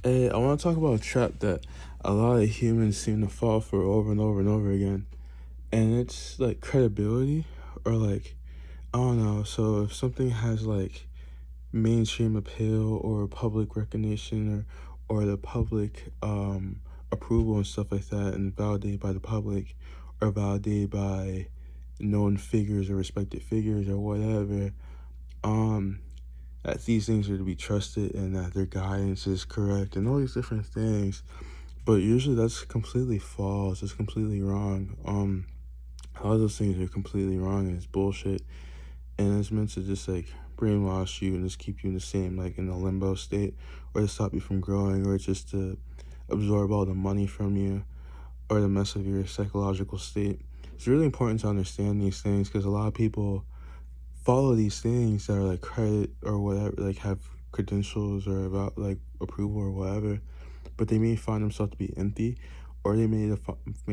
Hey, I want to talk about a trap that a lot of humans seem to fall for over and over and over again. And it's like credibility or like, I don't know. So if something has like mainstream appeal or public recognition or the public approval and stuff like that and validated by the public or validated by known figures or respected figures or whatever, um that these things are to be trusted and that their guidance is correct and all these different things. But usually that's completely false. It's completely wrong. A lot of those things are completely wrong and it's bullshit. And it's meant to just like brainwash you and just keep you in the same like in a limbo state, or to stop you from growing, or just to absorb all the money from you, or to mess with your psychological state. It's really important to understand these things because a lot of people follow these things that are like credit or whatever, like have credentials or about like approval or whatever, but they may find themselves to be empty, or they may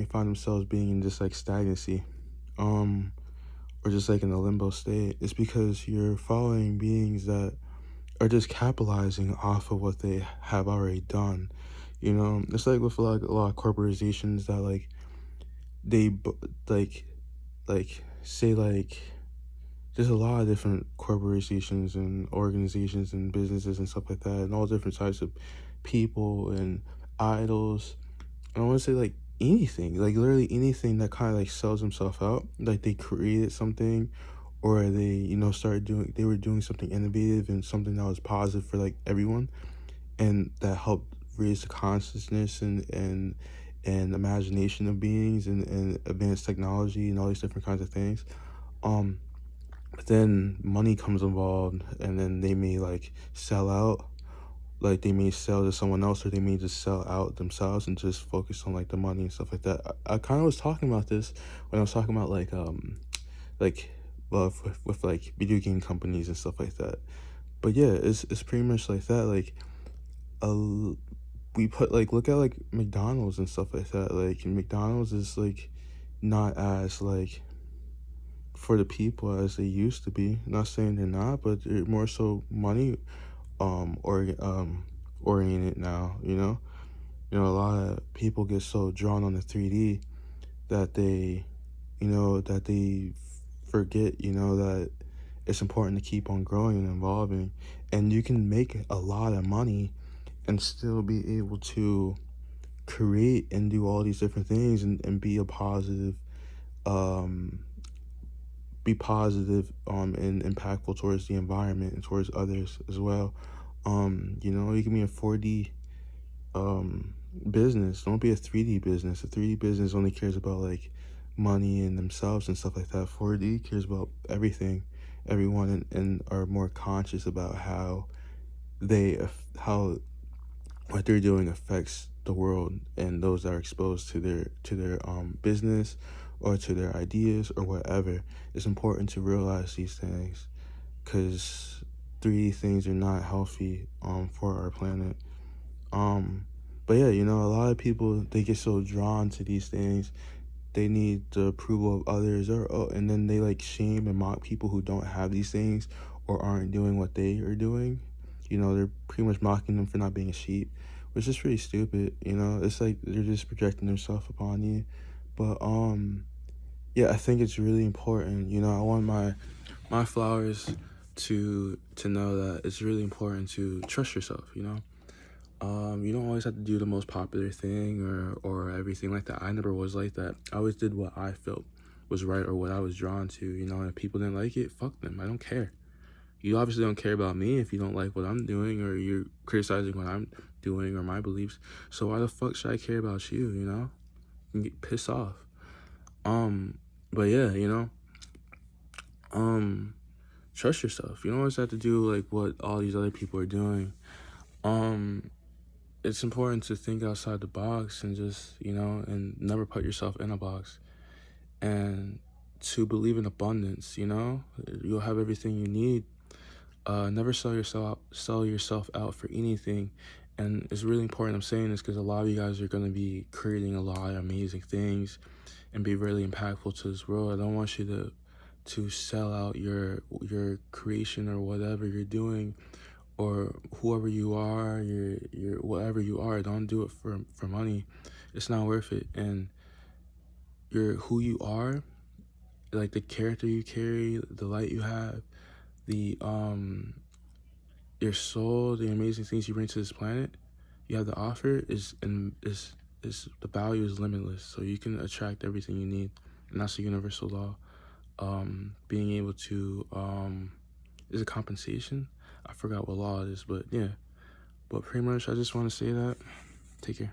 find themselves being in just like stagnancy, um, or just like in a limbo state. It's because you're following beings that are just capitalizing off of what they have already done. You know, it's like with a lot of corporations that like they like say like there's a lot of different corporations and organizations and businesses and stuff like that, and all different types of people and idols. I don't want to say like anything, like literally anything that kind of like sells themselves out. Like they created something, or they, they were doing something innovative and something that was positive for like everyone, and that helped raise the consciousness and imagination of beings and advanced technology and all these different kinds of things. Um, but then money comes involved, and then they may like sell out. Like they may sell to someone else, or they may just sell out themselves and just focus on like the money and stuff like that. I kind of was talking about this when I was talking about like well with like video game companies and stuff like that. But yeah, it's pretty much like that. Like uh, we put like look at like McDonald's and stuff like that. Like McDonald's is like not as like for the people as they used to be. Not saying they're not, but they're more so money or oriented now. A lot of people get so drawn on the 3D that they forget, that it's important to keep on growing and evolving, and you can make a lot of money and still be able to create and do all these different things and um be positive and impactful towards the environment and towards others as well. You can be a 4D um business. Don't be a 3D business. A 3D business only cares about like money and themselves and stuff like that. 4D cares about everything, everyone, and are more conscious about how what they're doing affects the world and those that are exposed to their business or to their ideas or whatever. It's important to realize these things because 3D things are not healthy for our planet. um but yeah, a lot of people, they get so drawn to these things. They need the approval of others, and then they like shame and mock people who don't have these things or aren't doing what they are doing. They're pretty much mocking them for not being a sheep, which is pretty stupid. It's like they're just projecting themselves upon you. But yeah, I think it's really important. I want my flowers to know that it's really important to trust yourself. You don't always have to do the most popular thing or everything like that. I never was like that. I always did what I felt was right or what I was drawn to, and if people didn't like it, fuck them. I don't care. You obviously don't care about me if you don't like what I'm doing, or you're criticizing what I'm doing or my beliefs. So why the fuck should I care about you? You get pissed off. Um, but yeah, um, trust yourself. You don't always have to do like what all these other people are doing. Um, it's important to think outside the box and just, and never put yourself in a box, and to believe in abundance. You'll have everything you need. Never sell yourself out for anything. And it's really important I'm saying this because a lot of you guys are going to be creating a lot of amazing things and be really impactful to this world. I don't want you to sell out your creation or whatever you're doing, or whoever you are, your whatever you are. Don't do it for money. It's not worth it. And who you are, like the character you carry, the light you have, the your soul, the amazing things you bring to this planet, you have to offer is the value is limitless. So you can attract everything you need, and that's a universal law. Being able to is a compensation. I forgot what law it is, but yeah. But pretty much, I just want to say that. Take care.